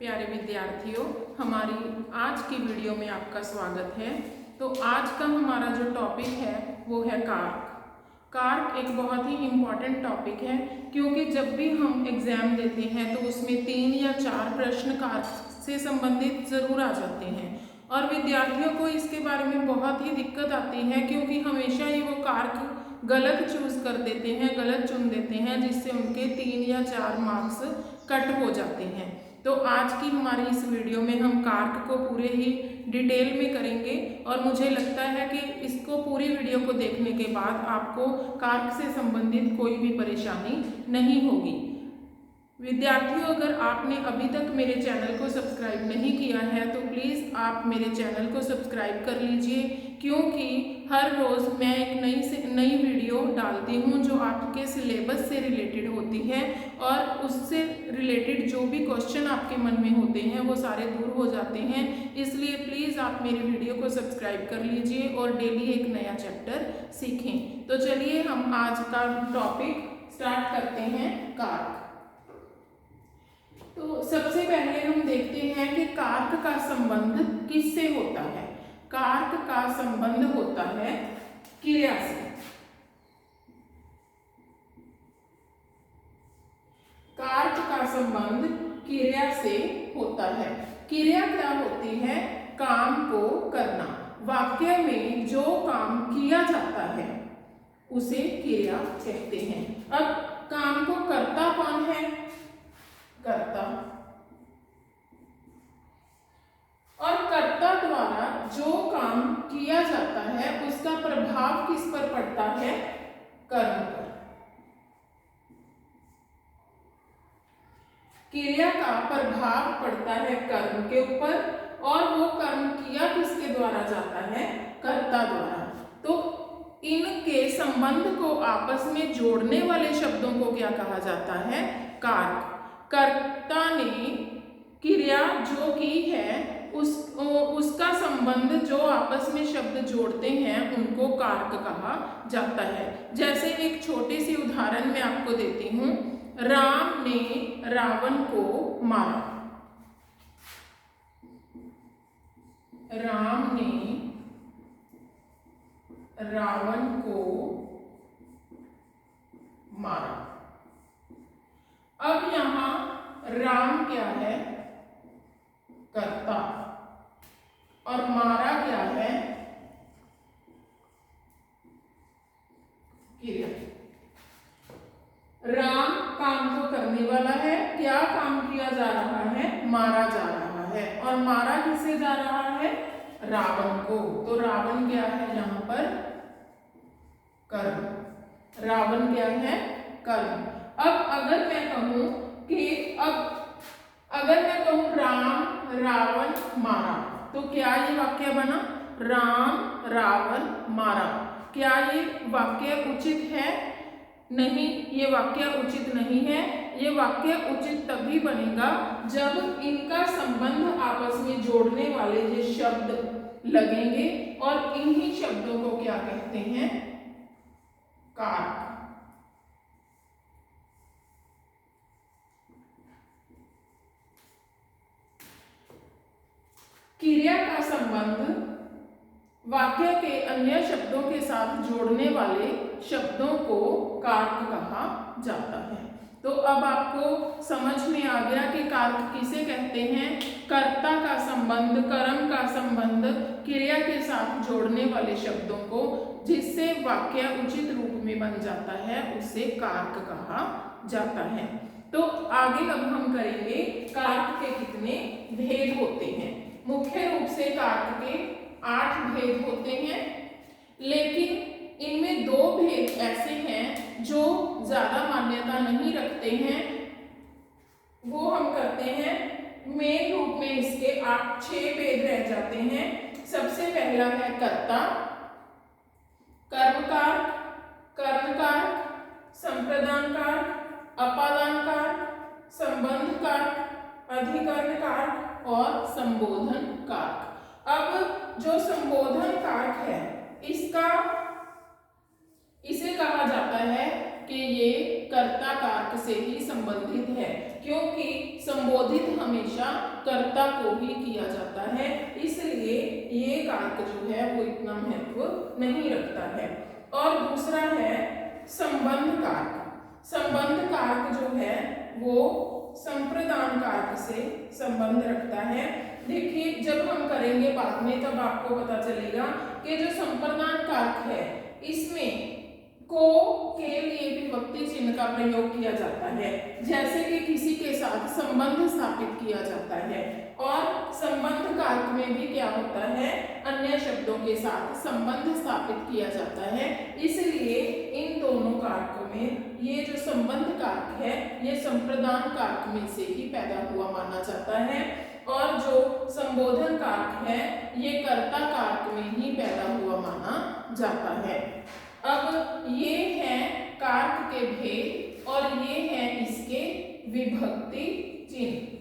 प्यारे विद्यार्थियों, हमारी आज की वीडियो में आपका स्वागत है। तो आज का हमारा जो टॉपिक है वो है कारक। कारक एक बहुत ही इम्पॉर्टेंट टॉपिक है, क्योंकि जब भी हम एग्जाम देते हैं तो उसमें 3 या 4 प्रश्न कारक से संबंधित ज़रूर आ जाते हैं और विद्यार्थियों को इसके बारे में बहुत ही दिक्कत आती है, क्योंकि हमेशा ही वो कारक गलत चूज़ कर देते हैं, गलत चुन देते हैं, जिससे उनके 3 या 4 मार्क्स कट हो जाते हैं। तो आज की हमारी इस वीडियो में हम कारक को पूरे ही डिटेल में करेंगे और मुझे लगता है कि इसको पूरी वीडियो को देखने के बाद आपको कारक से संबंधित कोई भी परेशानी नहीं होगी। विद्यार्थियों, अगर आपने अभी तक मेरे चैनल को सब्सक्राइब नहीं किया है तो प्लीज़ आप मेरे चैनल को सब्सक्राइब कर लीजिए, क्योंकि हर रोज़ मैं एक नई वीडियो डालती हूं जो आपके सिलेबस से रिलेटेड होती है और उससे रिलेटेड जो भी क्वेश्चन आपके मन में होते हैं वो सारे दूर हो जाते हैं। इसलिए प्लीज़ आप मेरी वीडियो को सब्सक्राइब कर लीजिए और डेली एक नया चैप्टर सीखें। तो चलिए हम आज का टॉपिक स्टार्ट करते हैं, कारक। तो सबसे पहले हम देखते हैं कि कारक का संबंध किससे होता है। कारक का संबंध होता है क्रिया से। कारक का संबंध क्रिया से होता है। क्रिया क्या होती है? काम को करना। वाक्य में जो काम किया जाता है उसे क्रिया कहते हैं। अब काम को करता कौन है? कर्ता। और कर्ता द्वारा जो काम किया जाता है उसका प्रभाव किस पर पड़ता है? कर्म पर। क्रिया का प्रभाव पड़ता है कर्म के ऊपर, और वो कर्म किया किसके द्वारा जाता है? कर्ता द्वारा। तो इनके संबंध को आपस में जोड़ने वाले शब्दों को क्या कहा जाता है? कारक। कर्ता ने क्रिया जो की है उसका संबंध जो आपस में शब्द जोड़ते हैं उनको कारक कहा जाता है। जैसे एक छोटी सी उदाहरण मैं आपको देती हूँ। राम ने रावण को मारा। राम ने रावण को मारा। अब यहां राम क्या है? कर्ता। और मारा क्या है? क्रिया। राम काम को करने वाला है। क्या काम किया जा रहा है? मारा जा रहा है। और मारा किसे जा रहा है? रावण को। तो रावण क्या है यहां पर? कर्म। रावण क्या है? कर्म। अब अगर मैं कहूं राम रावण मारा, तो क्या ये वाक्य बना? राम रावण मारा। क्या ये वाक्य उचित है? नहीं, ये वाक्य उचित नहीं है। ये वाक्य उचित तभी बनेगा जब इनका संबंध आपस में जोड़ने वाले ये शब्द लगेंगे, और इन्हीं शब्दों को क्या कहते हैं? कारक। क्रिया का संबंध वाक्य के अन्य शब्दों के साथ जोड़ने वाले शब्दों को कारक कहा जाता है। तो अब आपको समझ में आ गया कि कारक किसे कहते हैं। कर्ता का संबंध, कर्म का संबंध क्रिया के साथ जोड़ने वाले शब्दों को, जिससे वाक्य उचित रूप में बन जाता है, उसे कारक कहा जाता है। तो आगे अब हम करेंगे कारक के कितने भेद होते हैं। मुख्य रूप से कारक के 8 भेद होते हैं, लेकिन इनमें 2 भेद ऐसे हैं जो ज्यादा मान्यता नहीं रखते हैं। वो हम करते हैं मेन रूप में। इसके 6 भेद रह जाते हैं। सबसे पहला है कर्ता, कर्मकारक, कर्मकारक, संप्रदानकारक, अपादानकारक, संबंधकारक, अधिकरणकारक और संबोधन कारक। अब जो संबोधन कारक है इसे कहा जाता है कि ये कर्ता कारक से ही संबंधित है, क्योंकि संबोधित हमेशा कर्ता को ही किया जाता है, इसलिए ये कारक जो है वो इतना महत्व नहीं रखता है। और दूसरा है संबंध कारक। संबंध कारक जो है वो संप्रदान कारक से संबंध रखता है। देखिए जब हम करेंगे बाद में तब आपको पता चलेगा कि जो संप्रदान कारक है इसमें को के लिए विभक्ति चिन्ह का प्रयोग किया जाता है, जैसे कि किसी के साथ संबंध स्थापित किया जाता है। और संबंध कारक में भी क्या होता है, अन्य शब्दों के साथ संबंध स्थापित किया जाता है, इसलिए इन दोनों कारकों में ये जो संबंध कारक है ये संप्रदान कारक में से ही पैदा हुआ माना जाता है। और जो संबोधन कारक है ये कर्ता कारक में ही पैदा हुआ माना जाता है। अब ये है कारक के भेद और ये है इसके विभक्ति चिन्ह।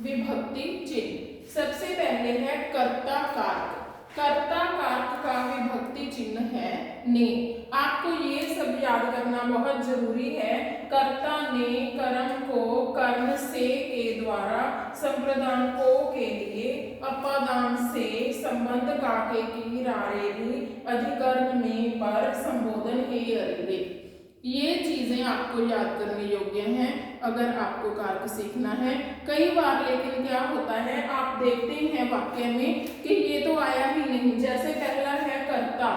विभक्ति चिन्ह सबसे पहले है कर्ता कारक। कर्ता कारक का विभक्ति चिन्ह है ने। आपको ये सब याद करना बहुत जरूरी है। कर्ता ने कर्म को कर्म से के द्वारा, संप्रदान को के लिए, अपादान से, संबंध काके की रारेली, अधिकरण में पर, संबोधन हे अरिले। ये चीजें आपको याद करने योग्य हैं अगर आपको कारक सीखना है। कई बार लेकिन क्या होता है, आप देखते हैं वाक्य में कि ये तो आया ही नहीं। जैसे पहला है कर्ता,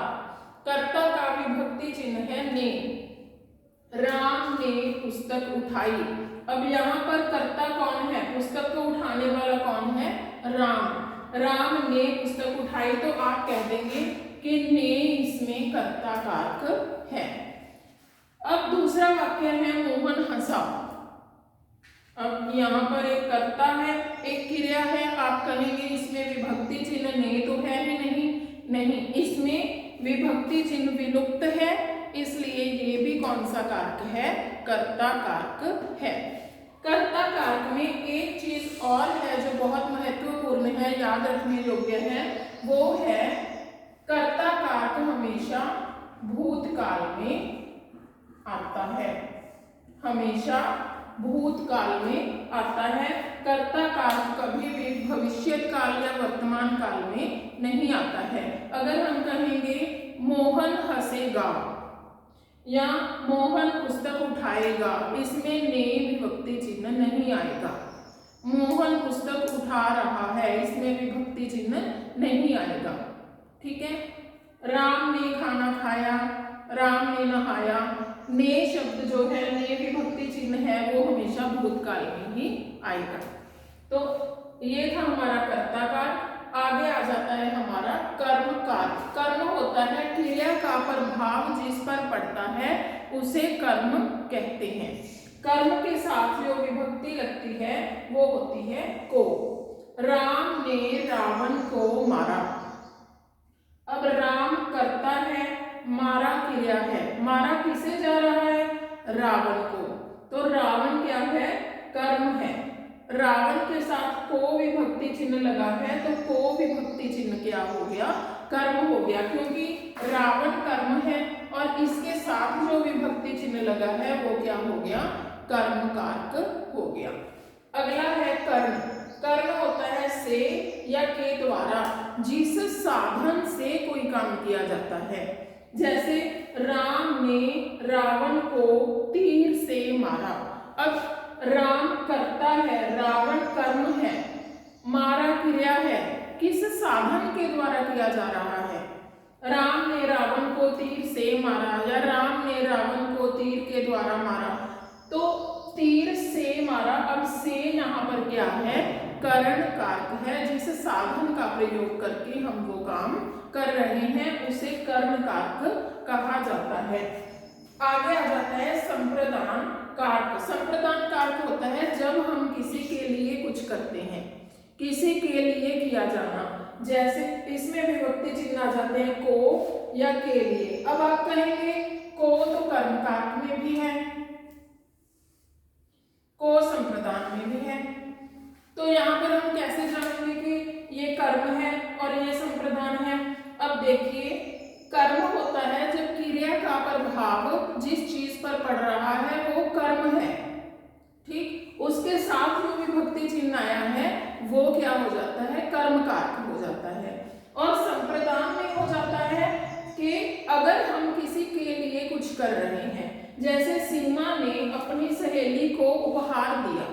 कर्ता का विभक्ति चिन्ह है ने। राम ने पुस्तक उठाई। अब यहाँ पर कर्ता कौन है, पुस्तक को उठाने वाला कौन है, राम। राम ने पुस्तक उठाई तो आप कह देंगे कि ने इसमें कर्ता कारक है। अब दूसरा वाक्य है मोहन हंसा। अब यहाँ पर एक कर्ता है, एक क्रिया है। आप कहेंगे इसमें विभक्ति चिन्ह ने तो है ही नहीं, इसमें विभक्ति चिन्ह विलुप्त है, इसलिए ये भी कौन सा कारक है, कर्ता कारक है। कर्ता कारक में एक चीज और है जो बहुत महत्वपूर्ण है, याद रखने योग्य है, वो है कर्ता कारक हमेशा भूतकाल में आता है, हमेशा भूतकाल में आता है। कर्ता कारक कभी भी भविष्य काल या वर्तमान काल में नहीं आता है। अगर हम कहेंगे मोहन हंसेगा या मोहन पुस्तक उठाएगा, इसमें ने विभक्ति चिन्ह नहीं आएगा। मोहन पुस्तक उठा रहा है, इसमें विभक्ति चिन्ह नहीं आएगा। ठीक है। राम ने खाना खाया, राम ने नहाया, ने शब्द जो है, ने विभक्ति चिन्ह है, वो हमेशा भूतकाल में ही आएगा। तो ये था हमारा कर्ता कारक। आगे आ जाता है हमारा कर्म कारक। कर्म होता है क्रिया का प्रभाव जिस पर पड़ता है उसे कर्म कहते हैं। कर्म के साथ जो विभक्ति लगती है वो होती है को। राम ने रावण को मारा। अब राम कर्ता है, मारा क्रिया है। मारा किसे जा रहा है, रावण को। तो रावण क्या है, कर्म है। रावण के साथ को विभक्ति चिन्ह लगा है तो को विभक्ति चिन्ह क्या हो गया, कर्म हो गया, क्योंकि रावण कर्म है और इसके साथ जो विभक्ति चिन्ह लगा है वो क्या हो गया, कर्म कारक हो गया। अगला है कर्ण। कर्ण होता है से या के द्वारा जिस साधन से कोई काम किया जाता है। जैसे राम ने रावण को तीर से मारा। अब राम कर्ता है, रावण कर्म है, मारा क्रिया है, किस साधन के द्वारा किया जा रहा है, राम ने रावण को तीर से मारा या राम ने रावण को तीर के द्वारा मारा। तो तीर से मारा, अब से यहाँ पर क्या है, करण कारक है। जिस साधन का प्रयोग करके हम वो काम कर रहे हैं उसे कर्ण कारक कहा जाता है। आगे आ जाता है संप्रदान कारक। संप्रदान कारक होता है जब हम किसी के लिए कुछ करते हैं, किसी के लिए किया जाना। जैसे इसमें विभक्ति चिन्ह आ जाते हैं को या के लिए। अब आप कहेंगे को तो कर्म कारक में भी है, को संप्रदान में भी है, तो यहाँ पर हम कैसे जानेंगे कि ये कर्म है और ये संप्रदान है। अब देखिए कर्म होता है जब क्रिया का प्रभाव जिस चीज पर पड़ रहा है वो कर्म है। साथ जो विभक्ति चिन्ह आया है वो क्या हो जाता है, कर्म कारक हो जाता है। और संप्रदान में हो जाता है कि अगर हम किसी के लिए कुछ कर रहे हैं, जैसे सीमा ने अपनी सहेली को उपहार दिया।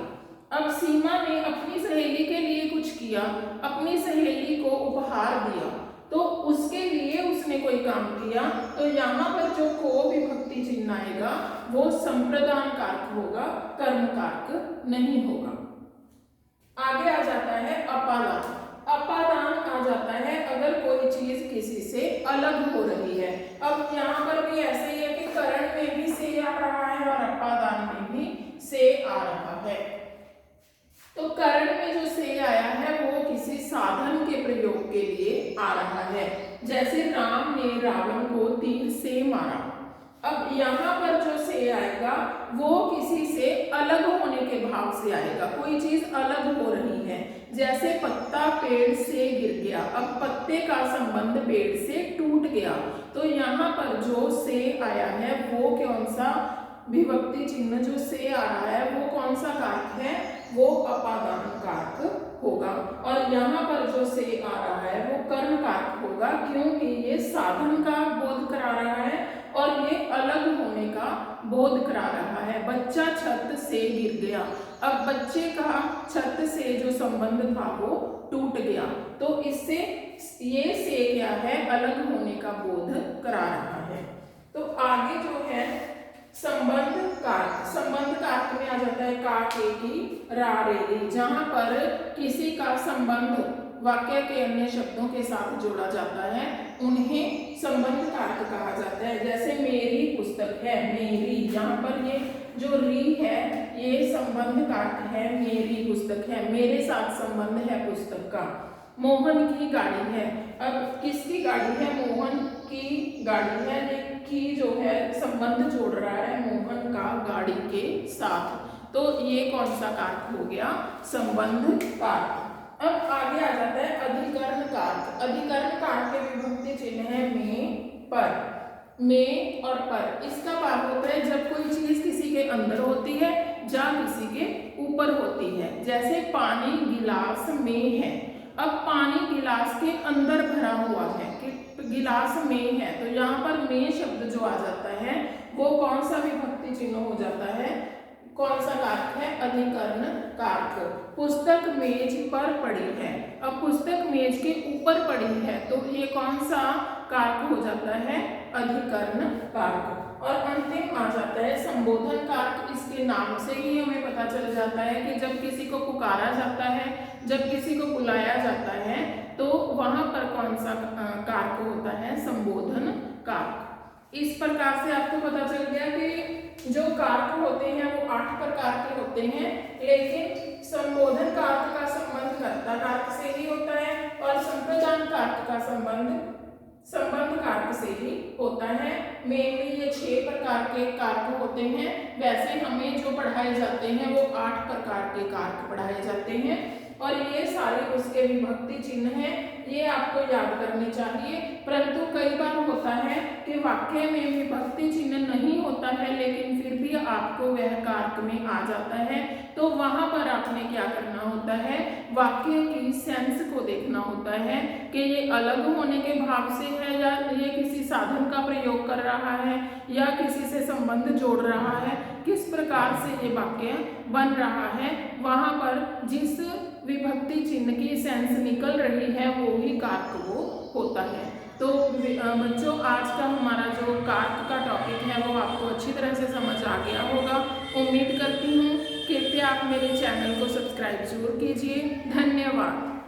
अब सीमा ने अपनी सहेली के लिए कुछ किया, अपनी सहेली को उपहार दिया, तो उसके लिए उसने कोई काम किया, तो यहाँ पर जो को विभक्ति चिन्ह आएगा वो संप्रदान कारक होगा, कर्म कारक नहीं होगा। आगे आ जाता है अपादान। अपादान आ जाता है अगर कोई चीज किसी से अलग हो रही है। अब यहाँ पर भी ऐसे ही है कि करण में भी से आ रहा है और अपादान में भी से आ रहा है। तो करण में जो से आया है वो किसी साधन के प्रयोग के लिए आ रहा है, जैसे राम ने रावण को तीर से मारा। अब यहाँ पर जो से आएगा वो किसी से अलग होने के भाव से आएगा, कोई चीज अलग हो रही है, जैसे पत्ता पेड़ से गिर गया। अब पत्ते का संबंध पेड़ से टूट गया, तो यहाँ पर जो से आया है वो कौन सा विभक्ति चिन्ह जो से आ रहा है वो कौन सा कारक है, वो अपादान कारक होगा। और यहाँ पर जो से आ रहा है वो कर्म कारक होगा, क्योंकि ये साधन का बोध करा रहा है और ये अलग होने का बोध करा रहा है। बच्चा छत से गिर गया। अब बच्चे का छत से जो संबंध था वो टूट गया, तो इससे ये से क्या है, अलग होने का बोध करा रहा है। तो आगे जो है संबंध कारक। संबंध कारक में आ जाता है का, के, की, रा, रे, री, जहां पर किसी का संबंध वाक्य के अन्य शब्दों के साथ जोड़ा जाता है उन्हें संबंध कारक कहा जाता है। जैसे मेरी पुस्तक है, मेरी, यहाँ पर ये जो री है ये संबंध कारक है, मेरी पुस्तक है, मेरे साथ संबंध है पुस्तक का। मोहन की गाड़ी है। अब किसकी गाड़ी है, मोहन की गाड़ी है, ये की जो है संबंध जोड़ रहा है मोहन का गाड़ी के साथ, तो ये कौन सा कारक हो गया, संबंध कारक। अब आगे आ जाता है अधिकरण कारक। अधिकरण कारक के विभक्ति चिन्ह है में, पर। में और पर, इसका भाव होता है जब कोई चीज किसी के अंदर होती है या किसी के ऊपर होती है। जैसे पानी गिलास में है। अब पानी गिलास के अंदर भरा हुआ है कि गिलास में है, तो यहाँ पर में शब्द जो आ जाता है वो कौन सा विभक्ति चिन्ह हो जाता है, कौन सा कारक है, अधिकरण कारक। पुस्तक मेज पर पड़ी है। अब पुस्तक मेज के ऊपर पड़ी है, तो ये कौन सा कारक हो जाता है, अधिकरण कारक। और अंतिम आ जाता है संबोधन कारक। इसके नाम से ही हमें पता चल जाता है कि जब किसी को पुकारा जाता है, जब किसी को बुलाया जाता है, तो वहां पर कौन सा कारक होता है, संबोधन कारक। इस प्रकार से आपको पता चल गया कि जो कारक होते हैं वो 8 प्रकार के होते हैं, लेकिन संबोधन कारक का संबंध कर्ता कारक से ही होता है और संप्रदान कारक का संबंध कारक से ही होता है। मेनली ये 6 प्रकार के कारक होते हैं। वैसे हमें जो पढ़ाए जाते हैं वो 8 प्रकार के कारक पढ़ाए जाते हैं और ये सारे उसके विभक्ति चिन्ह हैं, ये आपको याद करने चाहिए। परंतु कई बार होता है कि वाक्य में विभक्ति चिन्ह नहीं होता है लेकिन फिर भी आपको वह कारक में आ जाता है, तो वहां पर आपने क्या करना होता है, वाक्य की सेंस को देखना होता है कि ये अलग होने के भाव से है या ये किसी साधन का प्रयोग कर रहा है या किसी से संबंध जोड़ रहा है, किस प्रकार से ये वाक्य बन रहा है। वहां पर जिस विभक्ति चिन्ह की सेंस निकल रही है वो ही कारक वो होता है। तो बच्चों, आज का हमारा जो कारक का टॉपिक है वो आपको अच्छी तरह से समझ आ गया होगा, उम्मीद करती हूँ। कृपया आप मेरे चैनल को सब्सक्राइब जरूर कीजिए। धन्यवाद।